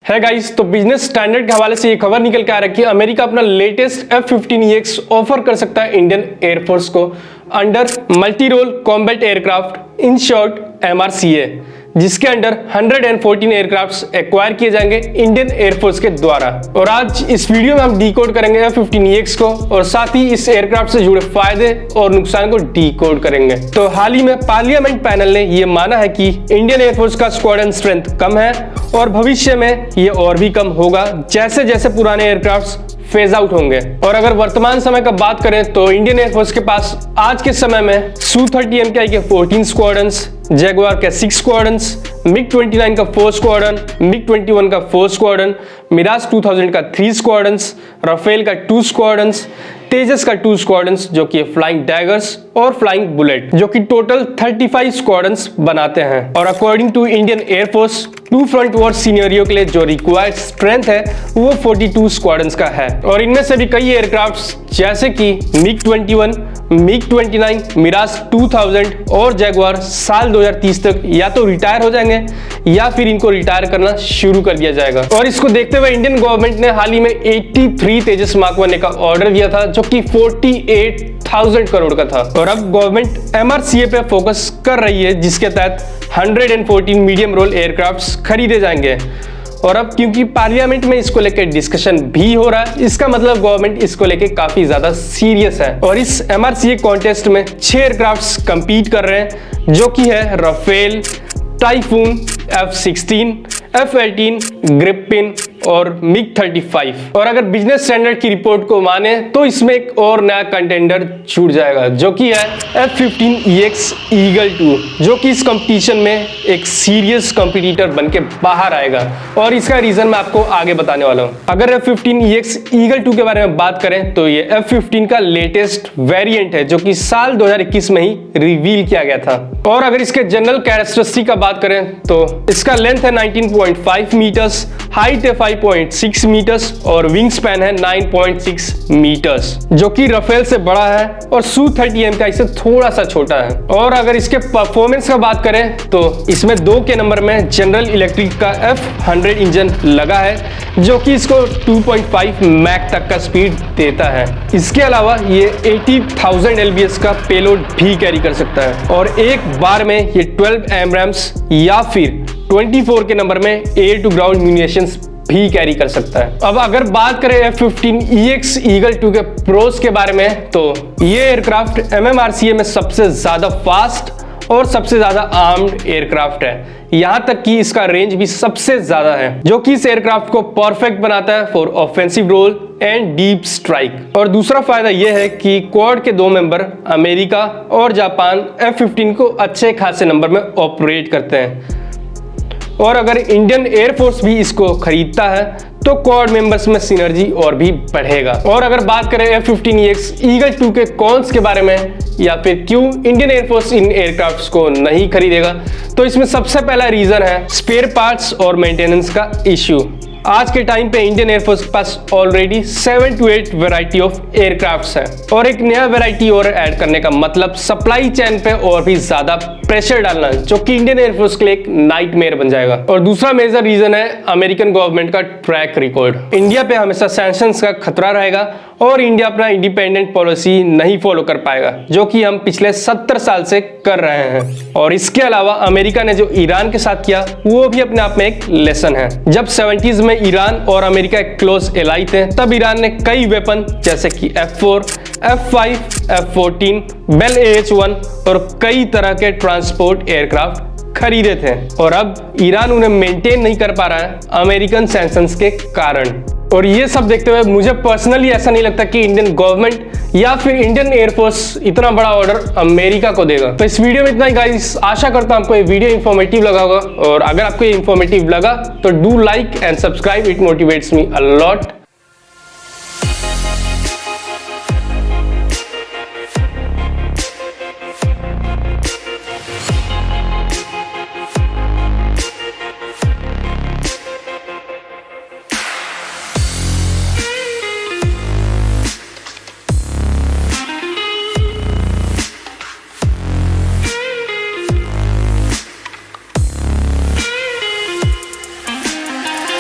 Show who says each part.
Speaker 1: है गाइस, तो business standard के हवाले से ये खबर निकल के आ रहा है कि अमेरिका अपना लेटेस्ट F-15EX ऑफर कर सकता है इंडियन एयरफोर्स को under multi role combat aircraft, in short MRCA, जिसके अंडर 114 एयरक्राफ्ट्स एक्वायर किए जाएंगे इंडियन एयरफोर्स के द्वारा। और आज इस वीडियो में हम डीकोड करेंगे F-15EX को और साथ ही इस एयरक्राफ्ट से जुड़े फायदे और नुकसान को डीकोड करेंगे। तो हाल ही में पार्लियामेंट पैनल ने यह माना है कि इंडियन एयरफोर्स का स्क्वाड्रन स्ट्रेंथ कम है और भविष्य में ये और भी कम होगा जैसे जैसे पुराने एयरक्राफ्ट्स फेज आउट होंगे। और अगर वर्तमान समय का बात करें तो इंडियन एयरफोर्स के पास आज के समय में Su-30 MKI के 14 स्क्वाड्रन्स, जैगुआर के 6 स्क्वाड्रन्स, MiG-29 का 4 स्क्वाड्रन, MiG-21 का 4 स्क्वाड्रन, मिराज 2000 का 3 स्क्वाड्रन्स, राफेल का 2 स्क्वाड्रन्स, तेजस का 2 स्क्वाड्रन्स जो कि फ्लाइंग डैगर्स और फ्लाइंग बुलेट, जो कि टोटल 35 स्क्वाड्रन्स बनाते हैं। और according to Indian air force, two front war scenario के लिए जो रिक्वायर्ड स्ट्रेंथ है वो 42 स्क्वाड्रन्स का है। और इनमें से भी कई एयरक्राफ्ट्स जैसे कि MiG-21, MiG-29, मिराज 2000 और जैगुआर साल 2030 तक या तो रिटायर हो जाएंगे या फिर इनको रिटायर करना शुरू कर दिया जाएगा। और इसको देखते हुए इंडियन गवर्नमेंट ने हाल ही में 83 तेजस मार्क 1 का ऑर्डर दिया था जो कि 48,000 करोड़ का था। और अब गवर्नमेंट MRCA पे फोकस कर रही है जिसके तहत 114 मीडियम रोल एयरक्राफ्ट्स खरीदे जाएंगे। और अब क्योंकि पार्लियामेंट में इसको लेकर डिस्कशन भी हो रहा है, इसका मतलब गवर्नमेंट इसको लेकर काफी ज्यादा सीरियस है। और इस MRCA कॉन्टेस्ट में 6 एयरक्राफ्ट्स कंपीट कर रहे हैं जो कि है राफेल, टाइफून, F-16, F-18, ग्रिपिन और MiG-35। और अगर बिजनेस स्टैंडर्ड की रिपोर्ट को माने तो इसमें एक और नया कंटेंडर छूट जाएगा जो कि है F-15EX ईगल 2, जो कि इस कंपटीशन में एक सीरियस कंपटीटर बनके बाहर आएगा। और इसका रीजन मैं आपको आगे बताने वाला हूं। अगर F-15EX ईगल 2 के बारे में बात करें तो ये F-15 का लेटेस्ट वेरिएंट है जो कि साल 2021 में ही रिवील किया गया था। और अगर इसके जनरल कैरेक्टरिस्टिक का बात करें तो इसका लेंथ है 19.5 मीटर्स, हाइट है 5.6 मीटर्स और विंग स्पैन है 9.6 मीटर्स, जो कि राफेल से बड़ा है और Su-30 MKI से थोड़ा सा छोटा है। और अगर इसके परफॉर्मेंस का बात करें तो इसमें 2 के नंबर में जनरल इलेक्ट्रिक का F100 इंजन लगा है जो कि इसको 2.5 मैक तक का स्पीड देता है। इसके अलावा ये 80,000 LBS का पेलोड भी कैरी कर सकता है और एक बार में ये 12 AMRAAMs या फिर 24 के नंबर में एयर टू ग्राउंड म्यूनिशंस भी कैरी कर सकता है। अब अगर बात करें F-15EX ईगल 2 के प्रोस के बारे में तो ये एयरक्राफ्ट MMRCA में सबसे ज्यादा फास्ट और सबसे ज्यादा आर्म्ड एयरक्राफ्ट है। यहां तक कि इसका रेंज भी सबसे ज्यादा है जो कि इस एयरक्राफ्ट को परफेक्ट बनाता है for offensive role and deep strike. और दूसरा फायदा यह है कि क्वाड के 2 मेंबर अमेरिका और जापान F-15 को अच्छे खासे नंबर में ऑपरेट करते हैं। और अगर इंडियन एयरफोर्स भी इसको खरीदता है तो क्वाड मेंबर्स में सिनर्जी और भी बढ़ेगा। और अगर बात करें F-15EX ईगल 2 के कॉन्स के बारे में या फिर क्यों इंडियन एयरफोर्स इन एयरक्राफ्ट्स को नहीं खरीदेगा तो इसमें सबसे पहला रीजन है स्पेयर पार्ट्स और मेंटेनेंस का इश्यू। आज के टाइम पे इंडियन एयरफोर्स के पास already 7 to 8 variety of aircrafts हैं और एक नया वैरायटी और ऐड करने का मतलब सप्लाई चेन पे और भी ज्यादा प्रेशर डालना जो कि इंडियन एयरफोर्स के लिए एक नाइटमेयर बन जाएगा। और दूसरा मेजर रीजन है अमेरिकन गवर्नमेंट का ट्रैक रिकॉर्ड। इंडिया पे हमेशा सैंक्शंस का खतरा रहेगा और इंडिया अपना इंडिपेंडेंट पॉलिसी नहीं फॉलो कर पाएगा जो कि हम पिछले 70 साल से कर रहे हैं। और इसके अलावा अमेरिका ने जो ईरान के साथ किया वो भी अपने आप में एक लेसन है। जब 70s में ईरान और अमेरिका एक क्लोज एलाई थे तब ईरान ने कई वेपन जैसे कि F4, F5, F14, bell AH-1 और कई तरह के ट्रांसपोर्ट एयरक्राफ्ट खरीदे थे। और अब ईरान उन्हें मेंटेन नहीं कर पा रहा है अमेरिकन सैंक्शंस के कारण। और ये सब देखते हुए मुझे पर्सनली ऐसा नहीं लगता कि इंडियन गवर्नमेंट या फिर इंडियन एयरफोर्स इतना बड़ा ऑर्डर अमेरिका को देगा। तो इस वीडियो में इतना ही गाइस। आशा करता हूं आपको ये वीडियो इंफॉर्मेटिव लगा होगा और अगर आपको ये इंफॉर्मेटिव लगा तो do like and subscribe, it motivates me a lot.